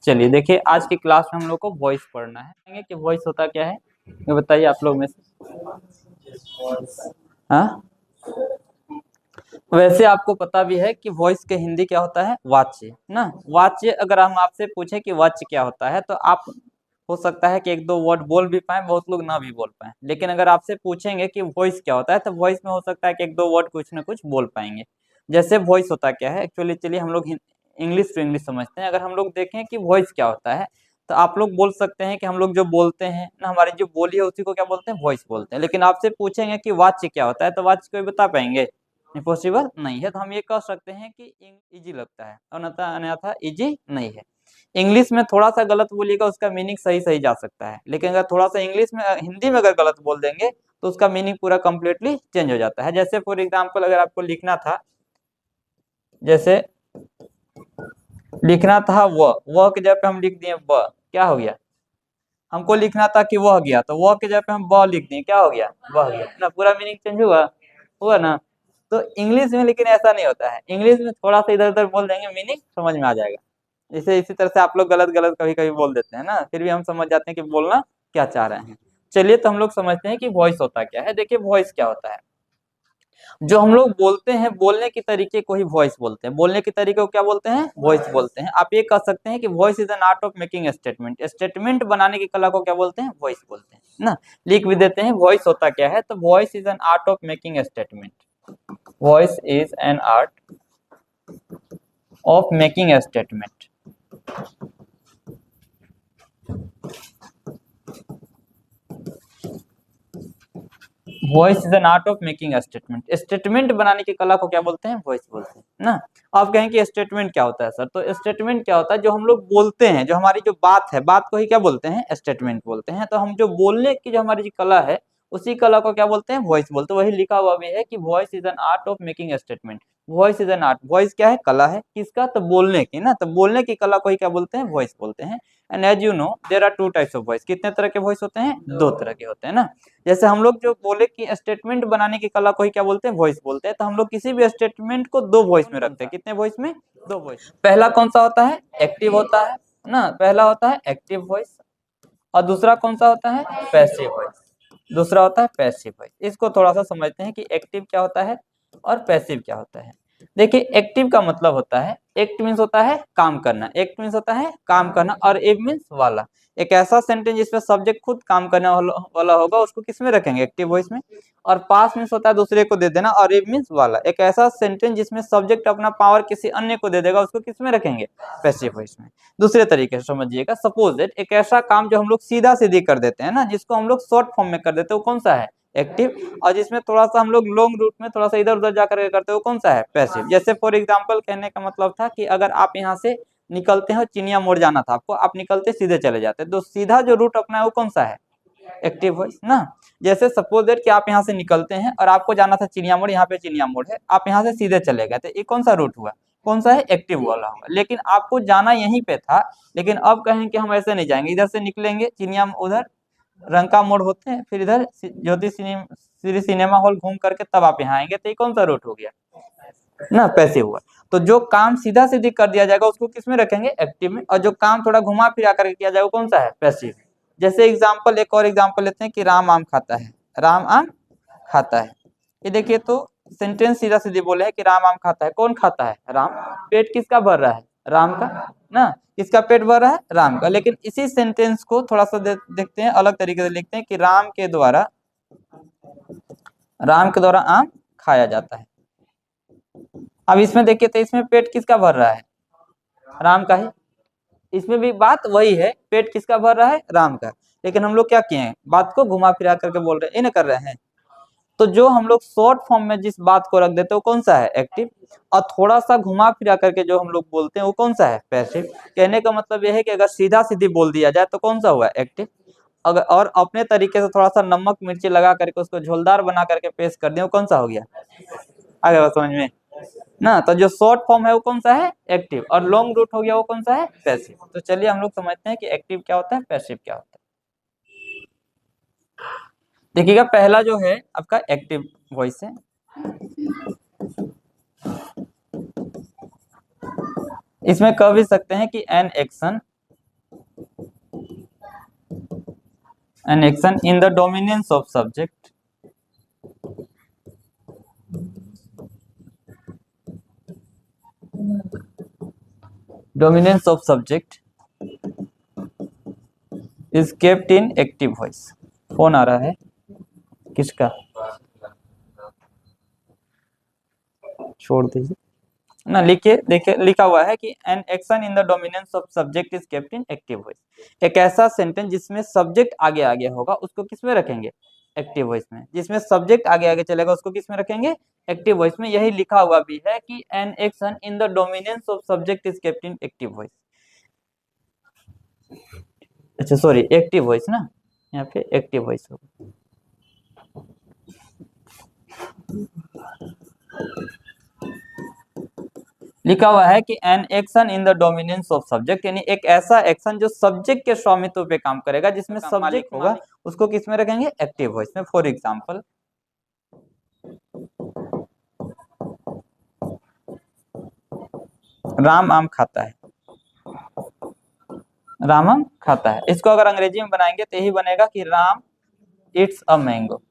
चलिए देखिए, आज की क्लास में हम लोग को वॉइस पढ़ना है कि वॉइस होता क्या है, ये बताइए आप लोग में से। हाँ, वैसे आपको पता भी है कि वॉइस के हिंदी क्या होता है, वाच्य ना। वाच्य अगर हम आपसे पूछे कि वाच्य क्या होता है तो आप हो सकता है कि एक दो वर्ड बोल भी पाए, बहुत लोग ना भी बोल पाए। लेकिन अगर आपसे पूछेंगे कि वॉइस क्या होता है तो वॉइस में हो सकता है कि एक दो वर्ड कुछ ना कुछ बोल पाएंगे। जैसे वॉइस होता क्या है एक्चुअली, चलिए हम लोग इंग्लिश टू इंग्लिश समझते हैं। अगर हम लोग देखें कि वॉइस क्या होता है तो आप लोग बोल सकते हैं कि हम लोग जो बोलते हैं ना, हमारी जो बोली है उसी को क्या बोलते हैं, वॉइस बोलते हैं। लेकिन आपसे पूछेंगे कि वाच्य क्या होता है तो वाच्य कोई बता पाएंगे, इम्पॉसिबल नहीं है। तो हम ये कह सकते हैं कि इजी लगता है, अन्यथा अन्यथा इजी नहीं है। इंग्लिश में थोड़ा सा गलत बोलिएगा उसका मीनिंग सही सही जा सकता है, लेकिन अगर थोड़ा सा इंग्लिश में हिंदी में अगर गलत बोल देंगे तो उसका मीनिंग पूरा कंप्लीटली चेंज हो जाता है। जैसे फॉर एग्जांपल अगर आपको लिखना था, जैसे लिखना था वह के जगह पे हम लिख दिए ब, क्या हो गया। हमको लिखना था कि वह गया, तो वह के जगह पे हम ब लिख दिए, क्या हो गया, वह गया ना। पूरा मीनिंग चेंज हुआ, हुआ ना। तो इंग्लिश में लेकिन ऐसा नहीं होता है, इंग्लिश में थोड़ा सा इधर उधर बोल देंगे मीनिंग समझ में आ जाएगा। जैसे इसी तरह से आप लोग गलत गलत कभी कभी बोल देते हैं ना, फिर भी हम समझ जाते हैं कि बोलना क्या चाह रहे हैं। चलिए तो हम लोग समझते हैं कि वॉइस होता क्या है। देखिए वॉइस क्या होता है, जो हम लोग बोलते हैं, बोलने के तरीके को ही वॉइस बोलते हैं। बोलने के तरीके को क्या बोलते हैं, वॉइस बोलते हैं। आप ये कह सकते हैं कि voice is an art of making statement. Statement बनाने की कला को क्या बोलते हैं, वॉइस बोलते हैं ना। लिख भी देते हैं वॉइस होता क्या है, तो voice is an art of making statement. Voice is an art of making statement. Voice is an art of making statement. Statement बनाने की कला को क्या बोलते हैं, वॉइस बोलते हैं ना। आप कहें कि स्टेटमेंट क्या होता है सर, तो स्टेटमेंट क्या होता है, जो हम लोग बोलते हैं, जो हमारी जो बात है, बात को ही क्या बोलते हैं, स्टेटमेंट बोलते हैं। तो हम जो बोलने की जो हमारी जो कला है उसी कला को क्या बोलते हैं, वॉइस बोलते हैं। वही लिखा हुआ भी है कि voice is an art of making statement. Voice is an art, voice क्या है, कला है किसका, तो बोलने की ना। तो बोलने की कला को ही क्या बोलते हैं, वॉइस बोलते हैं। And as you know there are two types of voice. कितने तरह के वॉइस होते हैं, दो तरह के होते हैं ना। जैसे हम लोग जो बोले कि स्टेटमेंट बनाने की कला को ही क्या बोलते हैं, वॉइस बोलते हैं। तो हम लोग किसी भी स्टेटमेंट को दो वॉइस में रखते हैं। कितने वॉइस में, दो वॉइस। पहला कौन सा होता है, एक्टिव होता है ना। पहला होता है एक्टिव वॉइस, और दूसरा कौन सा होता है, पैसिव वॉइस। दूसरा होता है पैसिव वॉइस। इसको थोड़ा सा समझते हैं कि एक्टिव क्या होता है और पैसिव क्या होता है। देखिए एक्टिव का मतलब होता है, एक्ट मीन्स होता है काम करना, एक्ट मीन्स होता है काम करना, और एव मीन्स वाला। एक ऐसा सेंटेंस जिसमें सब्जेक्ट खुद काम करने वाला होगा उसको किस में रखेंगे, एक्टिव वॉइस में। और पास मीन्स होता है दूसरे को दे देना, और एव मीन्स वाला। एक ऐसा सेंटेंस जिसमें सब्जेक्ट अपना पावर किसी अन्य को दे देगा उसको किस में रखेंगे, पैसिव वॉइस में। दूसरे तरीके से समझिएगा, सपोज दैट एक ऐसा काम जो हम लोग सीधा सीधी कर देते हैं ना, जिसको हम लोग शॉर्ट फॉर्म में कर देते हैं, वो कौन सा है, एक्टिव। और जिसमें थोड़ा सा हम लोग लॉन्ग रूट में थोड़ा सा इधर उधर जाकर के करते हो, कौन सा है, पैसिव। जैसे फॉर एग्जांपल कहने का मतलब था कि अगर आप यहाँ से निकलते हैं, चिनिया मोड़ जाना था आपको, आप निकलते सीधे चले जाते, तो सीधा जो रूट अपना है वो कौन सा है, एक्टिव वॉइस ना। जैसे सपोज दैट कि आप यहाँ से निकलते हैं और आपको जाना था चिनिया मोड़, यहाँ पे चिनिया मोड़ है, आप यहाँ से सीधे चले गए, तो ये कौन सा रूट हुआ, कौन सा है, एक्टिव वाला होगा। लेकिन आपको जाना यहीं पे था, लेकिन अब कहें कि हम ऐसे नहीं जाएंगे, इधर से निकलेंगे चिनिया, उधर रंका मोड़ होते हैं, फिर इधर ज्योति श्री सिनेमा हॉल घूम करके तब आप यहाँ आएंगे, तो ये कौन सा रूट हो गया ना, पैसिव हुआ। तो जो काम सीधा सीधी कर दिया जाएगा उसको किस में रखेंगे, एक्टिव में। और जो काम थोड़ा घुमा फिरा करके किया जाएगा कौन सा है, पैसिव। जैसे एग्जाम्पल, एक और एग्जाम्पल लेते हैं कि राम आम खाता है, राम आम खाता है। ये देखिए तो सेंटेंस सीधा सीधी बोले है कि राम आम खाता है, कौन खाता है, राम। पेट किसका भर रहा है, राम का ना। किसका पेट भर रहा है, राम का। लेकिन इसी सेंटेंस को थोड़ा सा देखते हैं, अलग तरीके से लिखते हैं कि राम के द्वारा आम खाया जाता है। अब इसमें देखिए तो इसमें पेट किसका भर रहा है, राम का ही। इसमें भी बात वही है, पेट किसका भर रहा है, राम का। लेकिन हम लोग क्या किए हैं, बात को घुमा फिरा करके बोल रहे हैं, ये ना कर रहे हैं। तो जो हम लोग शॉर्ट फॉर्म में जिस बात को रख देते हैं वो कौन सा है, एक्टिव। और थोड़ा सा घुमा फिरा करके जो हम लोग बोलते हैं वो कौन सा है, पैसिव। कहने का मतलब यह है कि अगर सीधा सीधी बोल दिया जाए तो कौन सा हुआ, एक्टिव। अगर और अपने तरीके से थोड़ा सा नमक मिर्ची लगा करके उसको झोलदार बना करके पेश कर दिया, वो कौन सा हो गया, आ गया समझ में ना। तो जो शॉर्ट फॉर्म है वो कौन सा है, एक्टिव, और लॉन्ग रूट हो गया वो कौन सा है, पैसिव। तो चलिए हम लोग समझते हैं कि एक्टिव क्या होता है, पैसिव क्या होता है। देखिएगा पहला जो है आपका एक्टिव वॉइस है। इसमें कह भी सकते हैं कि an action an action in the dominance of subject is kept in active voice। Phone आ रहा है किसका, छोड़ दीजिए ना, लिखिए। देखिए लिखा हुआ है कि an action in the dominance of subject is kept in active voice. एक ऐसा सेंटेंस जिसमें सब्जेक्ट आगे आगे होगा उसको किस में रखेंगे, एक्टिव वॉइस में। जिसमें सब्जेक्ट आगे आगे चलेगा उसको किस में रखेंगे, एक्टिव वॉइस में। यही लिखा हुआ भी है कि an action in the dominance of subject is kept in active voice. अच्छा सॉरी, एक्टिव वॉइस ना, यहाँ पे एक्टिव वॉइस होगा। लिखा हुआ है कि an action in the dominance of subject, यानी एक ऐसा एक्शन जो सब्जेक्ट के स्वामित्व पे काम करेगा, जिसमें सब्जेक्ट होगा उसको किस में रखेंगे, एक्टिव वॉइस में। फॉर एग्जांपल राम आम खाता है, राम आम खाता है। इसको अगर अंग्रेजी में बनाएंगे तो यही बनेगा कि Ram it's a mango,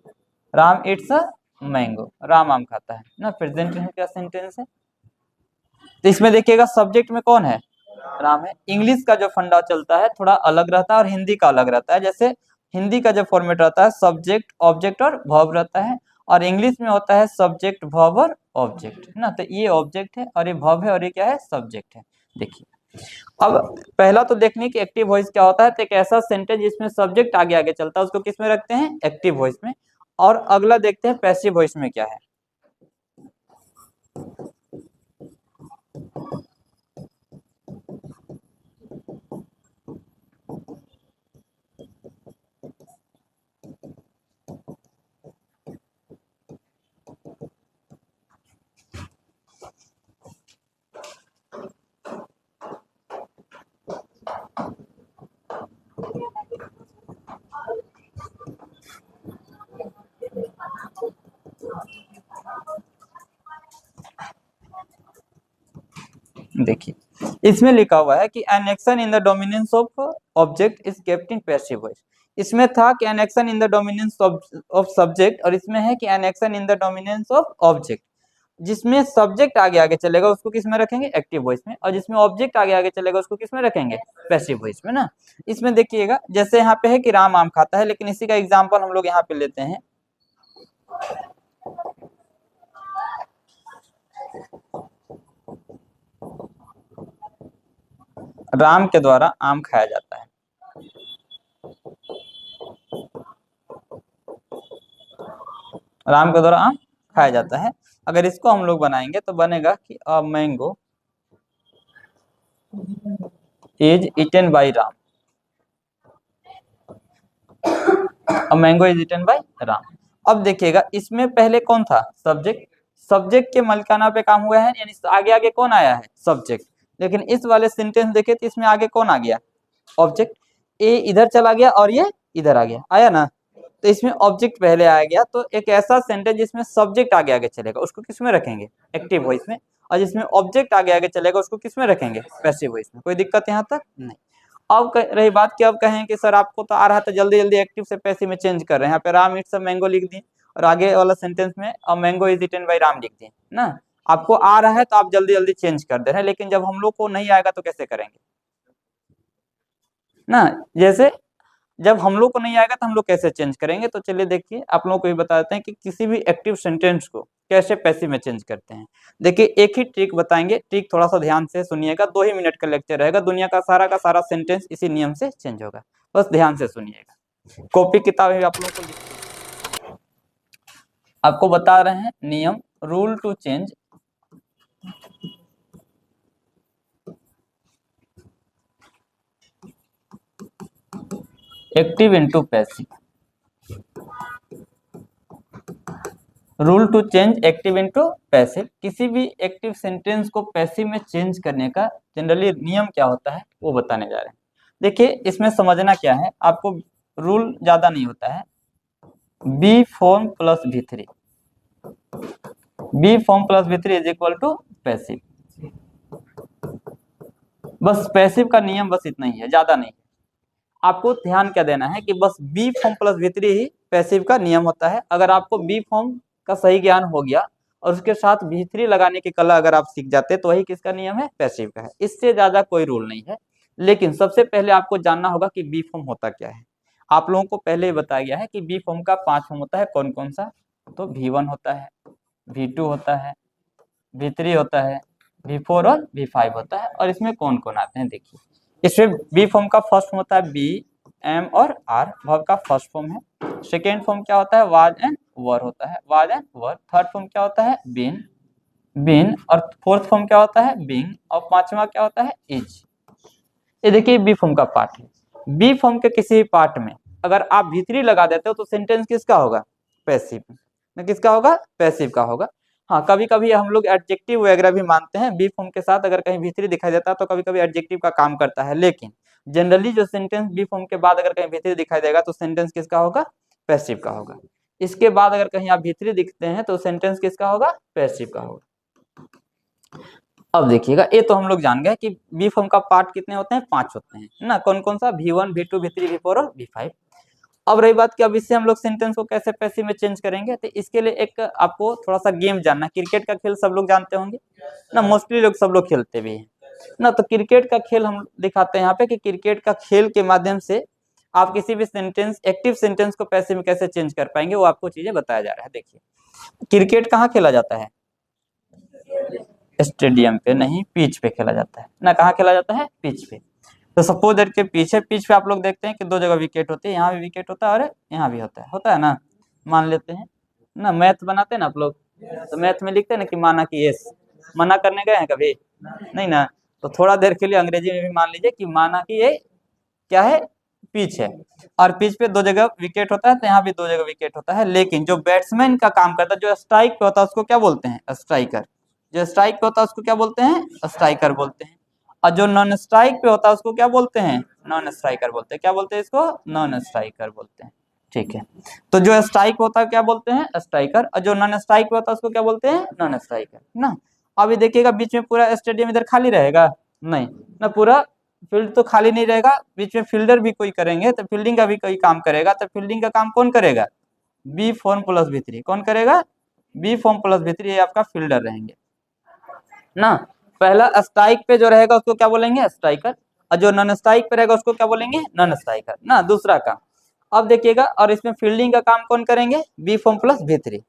Ram it's a mango, Ram आम खाता है ना। प्रेजेंट का सेंटेंस है। तो इसमें देखिएगा सब्जेक्ट में कौन है, राम है। इंग्लिश का जो फंडा चलता है थोड़ा अलग रहता है और हिंदी का अलग रहता है। जैसे हिंदी का जो फॉर्मेट रहता है सब्जेक्ट ऑब्जेक्ट और वर्ब रहता है, और इंग्लिश में होता है सब्जेक्ट वर्ब और ऑब्जेक्ट ना। तो ये ऑब्जेक्ट है और ये वर्ब है और ये क्या है, सब्जेक्ट है। देखिए अब पहला तो देखने की एक्टिव वॉइस क्या होता है, तो एक ऐसा सेंटेंस जिसमें सब्जेक्ट आगे आगे चलता है उसको किस में रखते हैं, एक्टिव वॉइस में। और अगला देखते हैं पैसिव वॉइस में क्या है। देखिए इसमें लिखा हुआ है कि an action in the dominance of object is kept in passive voice. इसमें था कि an action in the dominance of subject, और इसमें है कि an action in the dominance of object. जिसमें सब्जेक्ट आगे आगे चलेगा उसको किस में रखेंगे, एक्टिव वॉइस में, और जिसमें ऑब्जेक्ट आगे आगे चलेगा उसको किस में रखेंगे, पैसिव वॉइस में ना। इसमें देखिएगा जैसे यहाँ पे है कि राम आम खाता है, लेकिन इसी का एग्जांपल हम लोग यहाँ पे लेते हैं। राम के द्वारा आम खाया जाता है। राम के द्वारा आम खाया जाता है। अगर इसको हम लोग बनाएंगे तो बनेगा कि a mango is eaten by Ram, a mango is eaten by Ram. अब देखिएगा इसमें पहले कौन था, सब्जेक्ट। सब्जेक्ट के मलिकाना पे काम हुआ है, यानी आगे आगे कौन आया है, सब्जेक्ट। लेकिन इस वाले सेंटेंस देखे तो इसमें आगे कौन आ गया, ऑब्जेक्ट। ए इधर चला गया और ये इधर आ गया, आया ना। तो इसमें ऑब्जेक्ट पहले आ गया। तो एक ऐसा सेंटेंस जिसमें सब्जेक्ट आगे आगे चलेगा उसको किस में रखेंगे, एक्टिव वॉइस में। और जिसमें ऑब्जेक्ट आगे आगे चलेगा उसको किस में रखेंगे, पैसिव वॉइस में। कोई दिक्कत यहाँ तक नहीं। अब रही बात कि अब कहें कि सर आपको तो आ रहा था, जल्दी जल्दी एक्टिव से पैसिव में चेंज कर रहे हैं। यहाँ पे राम इट्स अ मैंगो लिख दिए और आगे वाला सेंटेंस में a mango is eaten by Ram लिख दिए ना। आपको आ रहा है तो आप जल्दी जल्दी चेंज कर दे रहे हैं, लेकिन जब हम लोग को नहीं आएगा तो कैसे करेंगे ना। जैसे जब हम लोग को नहीं आएगा तो हम लोग कैसे चेंज करेंगे। तो चलिए देखिए आप लोगों को भी बता देते हैं कि किसी भी एक्टिव सेंटेंस को कैसे पैसिव में चेंज करते हैं। देखिए एक ही ट्रिक बताएंगे, ट्रिक थोड़ा सा ध्यान से सुनिएगा। 2 ही मिनट का लेक्चर रहेगा, दुनिया का सारा सेंटेंस इसी नियम से चेंज होगा, बस ध्यान से सुनिएगा। कॉपी किताब भी आप लोगों को आपको बता रहे हैं नियम, rule to change active into passive. Rule to change active into passive. किसी भी एक्टिव सेंटेंस को पैसिव में चेंज करने का जनरली नियम क्या होता है वो बताने जा रहे हैं। देखिए इसमें समझना क्या है, आपको रूल ज्यादा नहीं होता है। Be form plus V3, be form plus V3 is equal to passive. बस पैसिव का नियम बस इतना ही है, ज्यादा नहीं। आपको ध्यान क्या देना है कि बस बी फॉर्म प्लस V3 ही पैसिव का नियम होता है। अगर आपको बी फॉर्म का सही ज्ञान हो गया और उसके साथ V3 लगाने की कला अगर आप सीख जाते तो वही किसका नियम है, पैसिव का है। इससे ज्यादा कोई रूल नहीं है। लेकिन सबसे पहले आपको जानना होगा कि बी फॉर्म होता क्या है। आप लोगों को पहले ही बताया गया है कि बी फॉर्म का 5 फॉर्म होता है। कौन कौन सा? तो V1 होता है, V2 होता है, V3 होता है, V4 और V5 होता है। और इसमें कौन कौन आते हैं देखिए। इसमें बी फॉर्म का फर्स्ट फॉर्म होता है बी, एम और आर, वर्ब का फर्स्ट फॉर्म है। सेकेंड फॉर्म क्या होता है, वाज एंड वर होता है, was and were. Third form क्या होता है, बीन, बीन। और फोर्थ फॉर्म क्या होता है, बीइंग। और पांचवा क्या होता है, इज। ये देखिए बी फॉर्म का पार्ट है। बी फॉर्म के किसी भी पार्ट में अगर आप V3 लगा देते हो तो सेंटेंस किसका होगा, पैसिव। किसका होगा, पैसिव का होगा। हाँ, कभी कभी हम लोग एडजेक्टिव वगैरह भी मानते हैं बी फॉर्म के साथ। अगर कहीं V3 दिखाई देता है तो कभी कभी एडजेक्टिव का काम करता है। लेकिन जनरली जो सेंटेंस बी फॉर्म के बाद अगर कहीं V3 दिखाई देगा तो सेंटेंस किसका होगा, पैसिव का होगा। इसके बाद अगर कहीं आप V3 दिखते हैं तो सेंटेंस किसका होगा, पैसिव का होगा। अब देखिएगा, ये तो हम लोग जान गए कि बी फॉर्म का पार्ट कितने होते हैं, 5 होते हैं ना। कौन कौन सा, V1, V2, V3, V4 और V5। अब रही बात कि अब इससे हम लोग सेंटेंस को कैसे पैसिव में चेंज करेंगे, तो इसके लिए एक आपको थोड़ा सा गेम जानना। क्रिकेट का खेल सब लोग जानते होंगे ना, मोस्टली लोग सब लोग खेलते भी हैं ना। तो क्रिकेट का खेल हम दिखाते हैं यहाँ पे कि क्रिकेट का खेल के माध्यम से आप किसी भी सेंटेंस, एक्टिव सेंटेंस को पैसिव में कैसे चेंज कर पाएंगे, वो आपको चीजें बताया जा रहा है। देखिए, क्रिकेट कहाँ खेला जाता है, स्टेडियम पे नहीं, पिच पे खेला जाता है ना। कहाँ खेला जाता है, पिच पे। तो सपोज दैट के पीछे पिच पे आप लोग देखते हैं कि 2 जगह विकेट होती है, यहाँ भी विकेट होता है और यहाँ भी होता है ना। मान लेते हैं ना, मैथ बनाते हैं ना आप लोग, तो मैथ में लिखते हैं ना कि माना कि यस। मना करने गए हैं कभी, नहीं ना। तो थोड़ा देर के लिए अंग्रेजी में भी मान लीजिए कि माना कि ये क्या है, पिच है। और पिच पे 2 जगह विकेट होता है, तो यहाँ भी 2 जगह विकेट होता है। लेकिन जो बैट्समैन का काम करता है, जो स्ट्राइक पे होता है, उसको क्या बोलते हैं, स्ट्राइकर। जो स्ट्राइक पे होता है उसको क्या बोलते हैं, स्ट्राइकर बोलते हैं। और जो नॉन स्ट्राइक पे होता है उसको क्या बोलते हैं, नॉन स्ट्राइकर बोलते हैं। क्या बोलते हैं इसको, नॉन स्ट्राइकर बोलते हैं। ठीक है, तो जो स्ट्राइक होता है क्या बोलते हैं, स्ट्राइकर। और जो नॉन स्ट्राइक पे होता है उसको क्या बोलते हैं, नॉन स्ट्राइकर ना। अभी देखिएगा, बीच में पूरा स्टेडियम इधर खाली रहेगा, नहीं ना, पूरा फील्ड तो खाली नहीं रहेगा। बीच में फील्डर भी कोई करेंगे तो फील्डिंग का भी कोई काम करेगा। तो फील्डिंग का काम कौन करेगा, बी फॉर्म प्लस V3। कौन करेगा, बी फॉर्म प्लस V3, ये आपका फील्डर रहेंगे ना। पहला स्ट्राइक पे जो रहेगा उसको क्या बोलेंगे, स्ट्राइकर। और जो नॉन स्ट्राइक पे रहेगा उसको क्या बोलेंगे, नॉन स्ट्राइकर ना। दूसरा काम, अब देखिएगा, और इसमें फील्डिंग का काम कौन करेंगे, बी फॉर्म प्लस V3।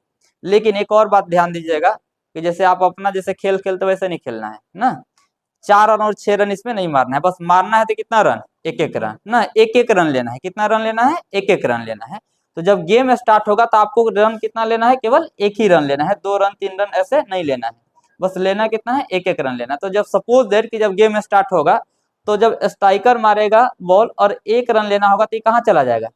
लेकिन एक और बात ध्यान दीजिएगा कि जैसे आप अपना जैसे खेल खेलते वैसे नहीं खेलना है ना। 4 रन और 6 रन इसमें नहीं मारना है। बस मारना है तो कितना रन, एक एक रन ना, एक एक रन लेना है। कितना रन लेना है, एक एक रन लेना है। तो जब गेम स्टार्ट होगा तो आपको रन कितना लेना है, केवल एक ही रन लेना है। 2 रन 3 रन ऐसे नहीं लेना है, बस लेना कितना है, एक एक रन लेना। तो जब सपोज दैट कि जब गेम स्टार्ट होगा तो जब स्ट्राइकर मारेगा बॉल और 1 रन लेना होगा तो ये कहाँ चला जाएगा,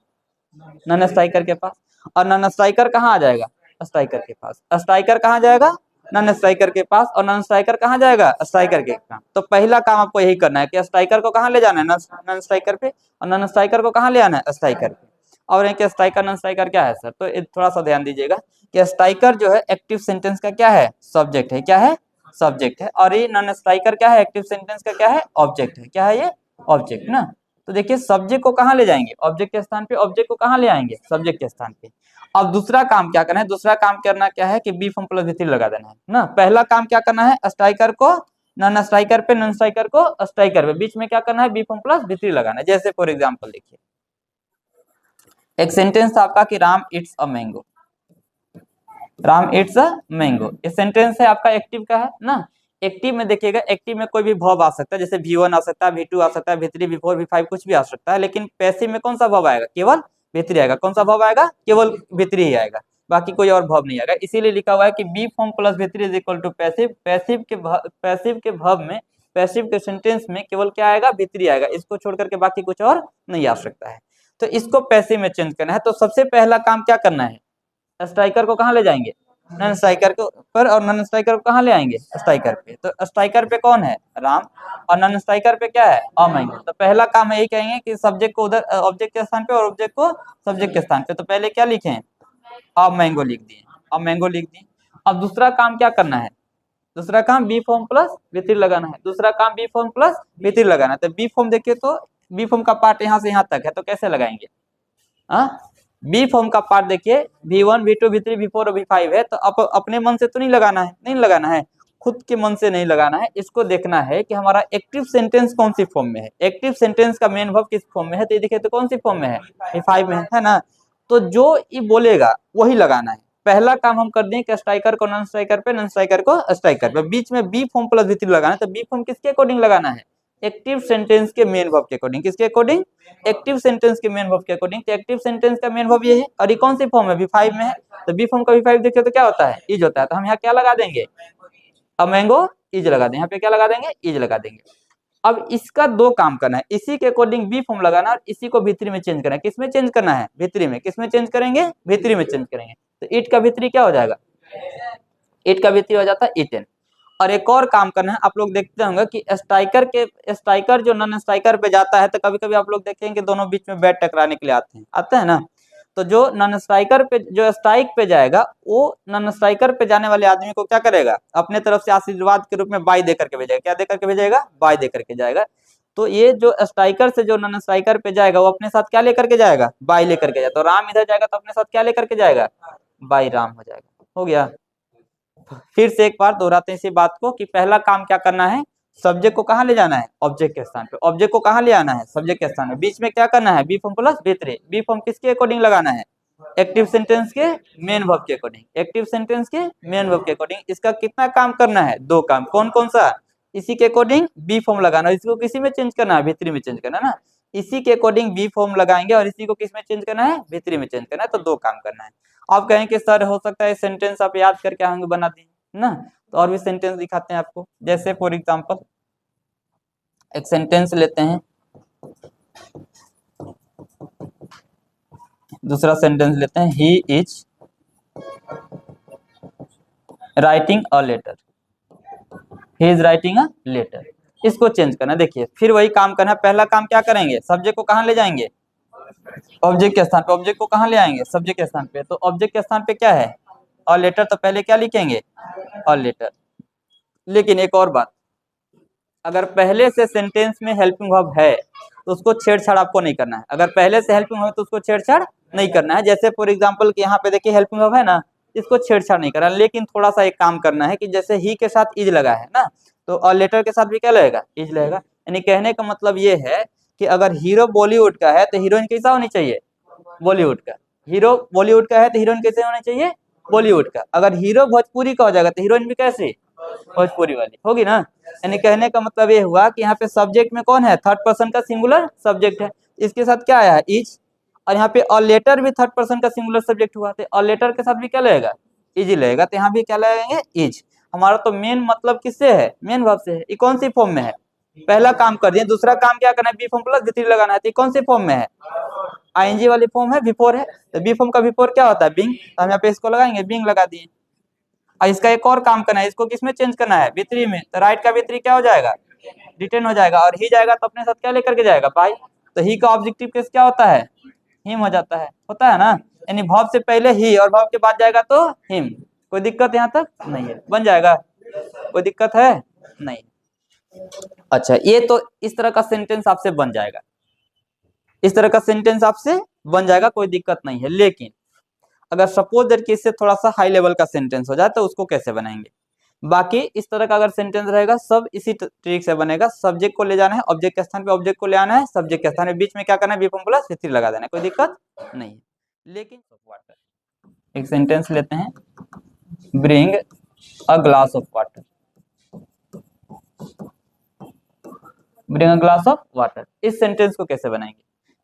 नॉन स्ट्राइकर के पास। और नॉन स्ट्राइकर कहाँ आ जाएगा, स्ट्राइकर के पास। स्ट्राइकर कहाँ जाएगा, नॉन स्ट्राइकर के पास। और नॉन स्ट्राइकर कहाँ जाएगा, स्ट्राइकर के पास। तो पहला काम आपको यही करना है कि स्ट्राइकर को कहाँ ले जाना है, नॉन स्ट्राइकर पे। और नॉन स्ट्राइकर को कहाँ ले आना है, स्ट्राइकर पे। और एक स्ट्राइकर नॉन स्ट्राइकर क्या है सर, तो थोड़ा सा ध्यान दीजिएगा कि स्ट्राइकर जो है एक्टिव सेंटेंस का क्या है, सब्जेक्ट है। क्या है, सब्जेक्ट है। और ये नॉन स्ट्राइकर क्या है, एक्टिव सेंटेंस का क्या है, ऑब्जेक्ट है। क्या है ये, ऑब्जेक्ट ना। तो देखिए, सब्जेक्ट को कहाँ ले जाएंगे, ऑब्जेक्ट के स्थान पे। ऑब्जेक्ट को कहाँ ले आएंगे, सब्जेक्ट के स्थान पे। अब दूसरा काम क्या करना है, दूसरा काम करना क्या है कि बी फॉर्म प्लस V3 लगा देना है ना। पहला काम क्या करना है, स्ट्राइकर को नॉन स्ट्राइकर पे, नॉन स्ट्राइकर को स्ट्राइकर पे, बीच में क्या करना है, बी फॉर्म प्लस V3 लगाना है। जैसे फॉर एग्जांपल देखिए, एक सेंटेंस था आपका कि Ram it's a mango. Ram it's a mango, ये सेंटेंस है आपका, एक्टिव का है ना। एक्टिव में देखिएगा, एक्टिव में कोई भी वर्ब आ सकता है, जैसे V1 आ सकता है, V2 आ सकता है, V3, V4, V5 कुछ भी आ सकता है। लेकिन पैसिव में कौन सा वर्ब आएगा, केवल V3 आएगा। कौन सा वर्ब आएगा, केवल V3 ही आएगा, बाकी कोई और वर्ब नहीं आएगा। इसीलिए लिखा हुआ है कि be form plus V3 is equal to passive. Passive के वर्ब में, पैसिव के सेंटेंस में केवल क्या आएगा, V3 आएगा। इसको छोड़ करके बाकी कुछ और नहीं आ सकता है। तो इसको पैसिव में चेंज करना है। तो सबसे पहला काम क्या करना है, स्ट्राइकर को कहाँ ले जाएंगे, नॉन स्ट्राइकर को पर। और नॉन स्ट्राइकर को कहाँ ले आएंगे, स्ट्राइकर पे। तो स्ट्राइकर पे कौन है, राम। और नॉन स्ट्राइकर पे क्या है, अमैंगो। तो पहला काम यही कहेंगे कि सब्जेक्ट को उधर ऑब्जेक्ट के स्थान पे और ऑब्जेक्ट को सब्जेक्ट के स्थान पे। तो पहले क्या लिखे, अमैंगो लिख दिए, अमैंगो लिख दिए। अब दूसरा काम क्या करना है, दूसरा काम बी फॉर्म प्लस V3 लगाना है। दूसरा काम बी फॉर्म प्लस V3 लगाना है। तो बी फॉर्म देखिए तो बी फॉर्म का पार्ट यहाँ से यहाँ तक है, तो कैसे लगाएंगे? बी फॉर्म का पार्ट देखिए V1 V2 V3 V4 और V5 है, तो अपने मन से तो नहीं लगाना है, नहीं लगाना है, खुद के मन से नहीं लगाना है, इसको देखना है कि हमारा एक्टिव सेंटेंस कौन सी फॉर्म में है, एक्टिव सेंटेंस का मेन वर्ब किस फॉर्म में है, तो ये देखिए तो कौन सी फॉर्म में है, V5 में है ना। तो जो ये बोलेगा वही लगाना है। पहला काम हम कर दें कि स्ट्राइकर को नॉन स्ट्राइकर पे, नॉन स्ट्राइकर को स्ट्राइकर पे, बीच में बी फॉर्म प्लस V3 लगाना है। तो बी फॉर्म किसके अकॉर्डिंग लगाना है? एक्टिव सेंटेंस के मेन वर्ब के अकॉर्डिंग। किसके अकॉर्डिंग? एक्टिव सेंटेंस के मेन वर्ब के अकॉर्डिंग। तो एक्टिव सेंटेंस का मेन वर्ब ये है, और ये कौन सी फॉर्म है? V5 में है। तो बी फॉर्म का V5 देखिए तो क्या होता है? इज होता है। तो हम यहाँ क्या लगा देंगे? अ मैंगो इज लगा देंगे। यहाँ पे क्या लगा देंगे? इज लगा देंगे। अब इसका दो काम करना है, इसी के अकॉर्डिंग बी फॉर्म लगाना और इसी को V3 में चेंज करना है। किसमें चेंज करना है? V3 में। किसमें चेंज करेंगे? V3 में चेंज करेंगे। तो इट का V3 क्या हो जाएगा? इट का V3 हो जाता है इटेन। और एक और काम करना है, आप लोग देखते होंगे कि स्ट्राइकर जो नॉन स्ट्राइकर पे जाता है, तो कभी कभी आप लोग देखेंगे दोनों बीच में बैट टकराने के लिए आते हैं ना। तो जो नॉन स्ट्राइकर पे, जो स्ट्राइक पे जाएगा, वो नॉन स्ट्राइकर पे जाने वाले आदमी को क्या करेगा? अपने तरफ से आशीर्वाद के रूप में बाय दे करके भेजेगा। क्या दे करके भेजेगा? बाय दे करके जाएगा। तो ये जो स्ट्राइकर से जो नॉन स्ट्राइकर पे जाएगा, वो अपने साथ क्या लेकर के जाएगा? बाय लेकर के जाएगा। तो राम इधर जाएगा तो अपने साथ क्या लेकर के जाएगा? बाय राम हो जाएगा। हो गया। फिर से एक बार दोहराते हैं इसी बात को कि पहला काम क्या करना है? सब्जेक्ट को कहाँ ले जाना है? ऑब्जेक्ट के स्थान पे। ऑब्जेक्ट को कहाँ ले आना है? सब्जेक्ट के स्थान में। बीच में क्या करना है? Be form plus V3। Be form किसके अकॉर्डिंग लगाना है? एक्टिव सेंटेंस के मेन वर्ब के अकॉर्डिंग। एक्टिव सेंटेंस के मेन वर्ब के अकॉर्डिंग। इसका कितना काम करना है? दो काम। कौन कौन सा? इसी के अकॉर्डिंग बी फॉर्म लगाना, इसको किसी में चेंज करना है? V3 में चेंज करना है ना। इसी के अकॉर्डिंग बी फॉर्म लगाएंगे और इसी को किस में चेंज करना है? V3 में चेंज करना है। तो दो काम करना है। आप कहें कि सर हो सकता है सेंटेंस आप याद करके आएंगे बना दें ना, तो और भी सेंटेंस दिखाते हैं आपको। जैसे फॉर एग्जांपल एक सेंटेंस लेते हैं, दूसरा सेंटेंस लेते हैं, he is writing a letter. He is writing a letter. इसको चेंज करना। देखिए फिर वही काम करना है। पहला काम क्या करेंगे? सब्जेक्ट को कहाँ ले जाएंगे? ऑब्जेक्ट के स्थान पे। ऑब्जेक्ट को कहाँ ले आएंगे? सब्जेक्ट के स्थान पे। तो ऑब्जेक्ट के स्थान पे क्या है? A letter. तो पहले क्या लिखेंगे? A letter. लेकिन एक और बात, अगर पहले से सेंटेंस में हेल्पिंग वर्ब है तो उसको छेड़छाड़ आपको नहीं करना है। अगर पहले से हेल्पिंग वर्ब है तो उसको छेड़छाड़ नहीं करना है। जैसे फॉर एग्जांपल कि यहाँ पे देखिए हेल्पिंग वर्ब है ना, इसको छेड़छाड़ नहीं करना। लेकिन थोड़ा सा एक काम करना है कि जैसे ही के साथ इज लगा है ना, तो और लेटर के साथ भी क्या लगेगा? इज लगेगा। यानी कहने का मतलब ये है कि अगर हीरो बॉलीवुड का है तो हीरोइन कैसा होनी चाहिए? बॉलीवुड का। हीरो बॉलीवुड का है तो हीरोइन कैसे होनी चाहिए? बॉलीवुड का। अगर हीरो भोजपुरी का हो जाएगा तो हीरोइन भी कैसे? भोजपुरी वाली होगी ना। यानी कहने का मतलब ये हुआ कि यहाँ पे सब्जेक्ट में कौन है? थर्ड पर्सन का सिंगुलर सब्जेक्ट है। इसके साथ क्या आया है? इज। और यहाँ पे अ लेटर भी थर्ड पर्सन का सिंगुलर सब्जेक्ट हुआ, तो अ लेटर के साथ भी क्या लगेगा? इज लगेगा। तो यहाँ भी क्या लगेंगे? इज। हमारा तो मेन मतलब किससे है? मेन वर्ब से है। ये कौन सी फॉर्म में है? पहला काम कर दिए। दूसरा काम क्या करना है? बी फॉर्म प्लस V3 लगाना है। तो कौन सी फॉर्म में है? आईएनजी वाली फॉर्म है, बिफोर है। तो बी फॉर्म का बिफोर क्या होता है? बिंग। तो हम यहाँ पे इसको लगाएंगे, बिंग लगा दिए। और इसका एक और काम करना है, इसको किसमें चेंज करना है? V3 में। तो राइट का V3 क्या हो जाएगा? रिटर्न हो जाएगा। और ही जाएगा तो अपने साथ क्या लेकर के जाएगा? बाय। तो ही का ऑब्जेक्टिव केस क्या होता है? हिम हो जाता है। होता है ना। यानी वर्ब से पहले ही और वर्ब के बाद जाएगा तो हिम। कोई दिक्कत यहाँ तक नहीं है? बन जाएगा? कोई दिक्कत है? नहीं। अच्छा, ये तो इस तरह का सेंटेंस आपसे बन जाएगा। इस तरह का सेंटेंस आपसे बन जाएगा, कोई दिक्कत नहीं है। लेकिन अगर सपोज दैट कि इससे थोड़ा सा हाई लेवल का सेंटेंस हो जाए तो उसको कैसे बनाएंगे? बाकी इस तरह का अगर सेंटेंस रहेगा सब इसी ट्रिक से बनेगा। सब्जेक्ट को ले जाना है, ऑब्जेक्ट के स्थान पे ऑब्जेक्ट को ले आना है, सब्जेक्ट के स्थान में बीच में क्या करना है? बी फॉर्म प्लस V3 लगा देना है। कोई दिक्कत नहीं है। लेकिन वाटर, एक सेंटेंस लेते हैं, bring a glass of water. Bring a glass of water. इस सेंटेंस को कैसे बनाएंगे?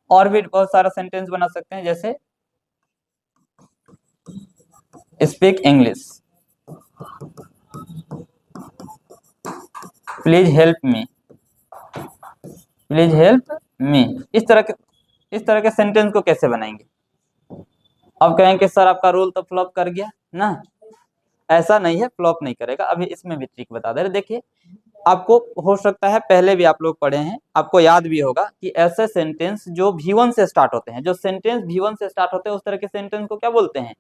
और भी बहुत सारा सेंटेंस बना सकते हैं, जैसे speak English, please help me, please help me. इस तरह के सेंटेंस को कैसे बनाएंगे? अब कहेंगे सर आपका रोल तो फ्लॉप कर गया ना। ऐसा नहीं है, फ्लॉप नहीं करेगा। अभी इसमें भी ट्रिक बता दे रहे। देखिए आपको हो सकता है पहले भी आप लोग पढ़े हैं, आपको याद भी होगा कि ऐसे सेंटेंस जो V1 से स्टार्ट होते हैं, जो सेंटेंस V1 से स्टार्ट होते हैं, उस तरह के सेंटेंस को क्या बोलते हैं?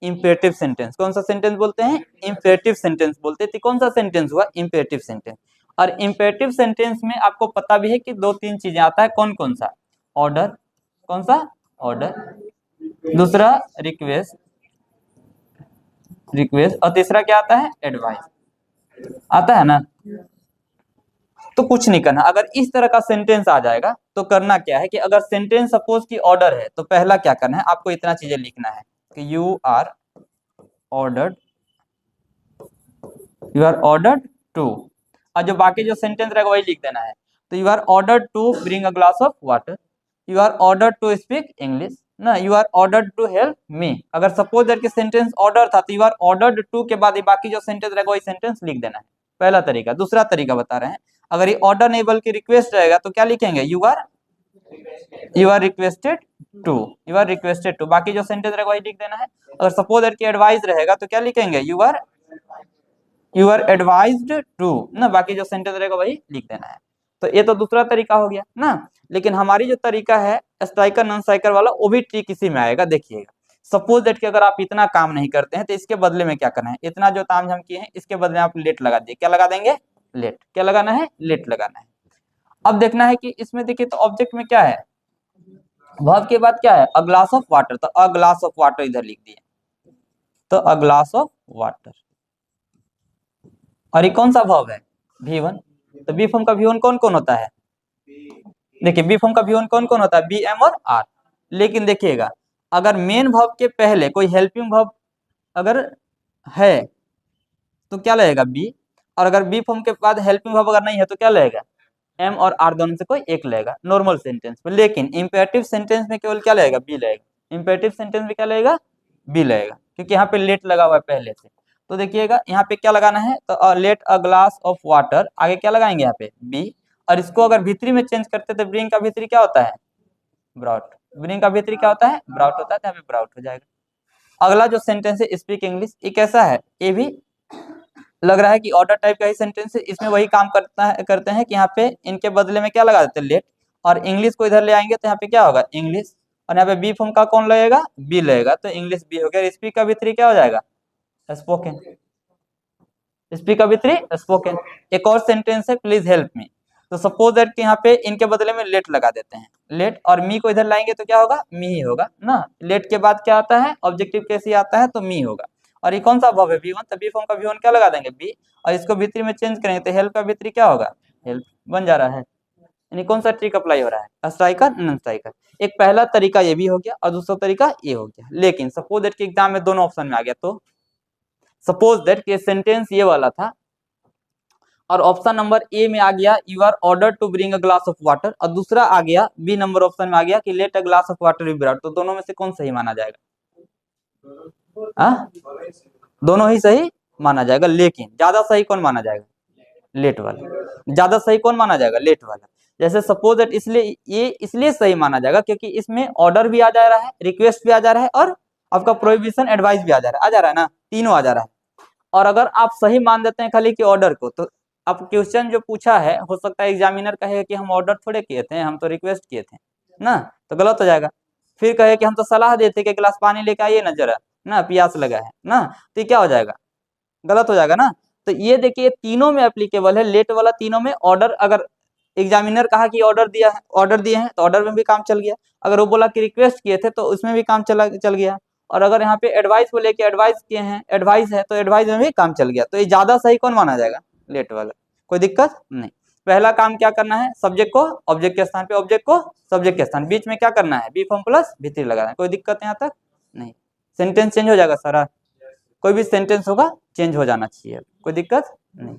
Imperative sentence. कौन सा सेंटेंस बोलते हैं? इंपेरेटिव सेंटेंस बोलते हैं। कौन सा सेंटेंस हुआ? Imperative sentence. और इंपेरेटिव सेंटेंस में आपको पता भी है कि 2-3 चीजें आता है, कौन कौन सा? ऑर्डर, कौन सा? ऑर्डर, दूसरा रिक्वेस्ट, और तीसरा क्या आता है? एडवाइस। आता है ना? तो कुछ नहीं करना। अगर इस तरह का सेंटेंस आ जाएगा तो करना क्या है कि अगर सेंटेंस सपोज की ऑर्डर है तो पहला क्या करना है, आपको इतना चीजें लिखना है कि यू आर ऑर्डर्ड टू, और जो बाकी जो सेंटेंस रहेगा वही लिख देना है। तो you are ordered to bring a glass of water, you are ordered to speak English ना, you are ordered to help me. अगर सपोज दैट कि सेंटेंस ऑर्डर था तो यू आर ऑर्डर्ड टू के बाद बाकी जो सेंटेंस रहेगा वही सेंटेंस लिख देना है। पहला तरीका। दूसरा तरीका बता रहे हैं, अगर ये ऑर्डर नहीं बल्कि रिक्वेस्ट रहेगा तो क्या लिखेंगे? यू आर रिक्वेस्टेड टू, बाकी जो सेंटेंस रहेगा वही लिख देना है। अगर सपोज दैट कि एडवाइस रहेगा तो क्या लिखेंगे? यू आर एडवाइज्ड टू ना, बाकी जो सेंटेंस रहेगा वही लिख देना है। तो ये तो दूसरा तरीका हो गया ना। लेकिन हमारी जो तरीका है स्ट्राइकर नॉन स्ट्राइकर वाला, वो भी ट्रिक इसी में आएगा। देखिएगा, सपोज दैट कि अगर आप इतना काम नहीं करते हैं तो इसके बदले में क्या करना है? इतना जो ताम झाम किए हैं इसके बदले में आप लेट लगा दिए। क्या लगा देंगे? लेट। क्या लगाना है? लेट लगाना है। अब देखना है कि इसमें देखिए तो ऑब्जेक्ट में क्या है? वर्ब के बाद क्या है? अ ग्लास ऑफ वाटर, तो अ ग्लास ऑफ वाटर इधर लिख दिए, तो अ ग्लास ऑफ वाटर। और ये कौन सा वर्ब है? V1। तो बी फॉर्म का V1 कौन कौन होता है? देखिए बी फॉर्म का V1 कौन कौन होता है? बी, एम और आर। लेकिन देखिएगा, अगर मेन वर्ब के पहले कोई हेल्पिंग वर्ब अगर है तो क्या लगेगा? बी। और अगर बी फॉर्म के बाद हेल्पिंग वर्ब अगर नहीं है तो क्या लगेगा? एम और आर दोनों से कोई एक लगेगा नॉर्मल सेंटेंस में। लेकिन इंपेरेटिव सेंटेंस में केवल क्या लगेगा? बी लगेगा। इंपेरेटिव सेंटेंस में क्या लगेगा? बी लगेगा, क्योंकि यहाँ पे लेट लगा हुआ है पहले से। तो देखिएगा यहाँ पे क्या लगाना है, तो let a glass of water, आगे क्या लगाएंगे? यहाँ पे बी। और इसको अगर भीतरी में चेंज करते तो ब्रिंग का भीतरी क्या होता है? ब्राउट। ब्रिंग का भीतरी क्या होता है? ब्राउट होता है, तो यहाँ पे ब्राउट हो जाएगा। अगला जो सेंटेंस है स्पीक इंग्लिश, ये कैसा है? ये भी लग रहा है कि ऑर्डर टाइप का ही सेंटेंस है। इसमें वही काम करते हैं कि यहाँ पे इनके बदले में क्या लगा देते हैं? लेट। और इंग्लिश को इधर ले आएंगे तो यहाँ पे क्या होगा? इंग्लिश। और यहाँ पे बी फॉर्म का कौन लगेगा? बी लगेगा, तो इंग्लिश बी हो गया। स्पीक का भीतरी क्या हो जाएगा? स्पोकन। स्पीक का भीतरी स्पोकन। एक और सेंटेंस है प्लीज हेल्प मी, तो सपोज दैट कि यहाँ पे इनके बदले में लेट लगा देते हैं, लेट। और मी को इधर लाएंगे तो क्या होगा? मी ही होगा ना। लेट के बाद क्या आता है? ऑब्जेक्टिव कैसे आता है? तो मी होगा। और ये कौन सा वर्ब है? V1, तो बी फॉर्म का V1 क्या लगा देंगे? बी। और इसको भीतरी में चेंज करेंगे तो हेल्प का भीतरी क्या होगा? हेल्प बन जा रहा है। यानी कौन सा ट्रिक अप्लाई हो रहा है? Striker, non striker. एक पहला तरीका ये भी हो गया और दूसरा तरीका ये हो गया। लेकिन सपोज दैट कि एग्जाम में दोनों ऑप्शन में आ गया, तो सपोज दैट कि सेंटेंस ये वाला था और ऑप्शन नंबर ए में आ गया you are order to bring a glass of water, और दूसरा आ गया बी नंबर ऑप्शन में आ गया कि let a glass of water be brought, तो दोनों में से कौन सही माना जाएगा? दोनों ही सही माना जाएगा। लेकिन ज्यादा सही कौन माना जाएगा? लेट वाला। ज्यादा सही कौन माना जाएगा? लेट वाला। जैसे सपोज दैट इसलिए ये इसलिए सही माना जाएगा क्योंकि इसमें ऑर्डर भी आ जा रहा है, रिक्वेस्ट भी आ जा रहा है, और आपका प्रोहिबिशन एडवाइस भी आ जा रहा है ना, तीनों आ जा रहा है। और अगर आप सही मान देते हैं खाली कि ऑर्डर को, तो अब क्वेश्चन जो पूछा है हो सकता है एग्जामिनर कहे कि हम ऑर्डर थोड़े किए थे, हम तो रिक्वेस्ट किए थे ना, तो गलत हो जाएगा। फिर कहे कि हम तो सलाह देते कि गिलास पानी लेके आइए ना जरा, ना प्यास लगा है ना, तो क्या हो जाएगा? गलत हो जाएगा ना। तो ये देखिए तीनों में एप्लीकेबल है, लेट वाला तीनों में। ऑर्डर अगर एग्जामिनर कहा कि ऑर्डर दिया है, ऑर्डर दिए हैं, तो ऑर्डर में भी काम चल गया। अगर वो बोला कि रिक्वेस्ट किए थे तो उसमें भी काम चल गया। और अगर यहाँ पे एडवाइस को लेके एडवाइस किए हैं, एडवाइस है, तो एडवाइस में भी काम चल गया। तो ये ज्यादा सही कौन माना जाएगा? लेट वाला। कोई दिक्कत नहीं। पहला काम क्या करना है? सब्जेक्ट को ऑब्जेक्ट के स्थान पे, ऑब्जेक्ट को सब्जेक्ट के स्थान, बीच में क्या करना है? बी फॉर्म प्लस भीतरी लगाना है। कोई दिक्कत यहाँ तक नहीं। सेंटेंस चेंज हो जाएगा सारा, कोई भी सेंटेंस होगा चेंज हो जाना चाहिए, कोई दिक्कत नहीं।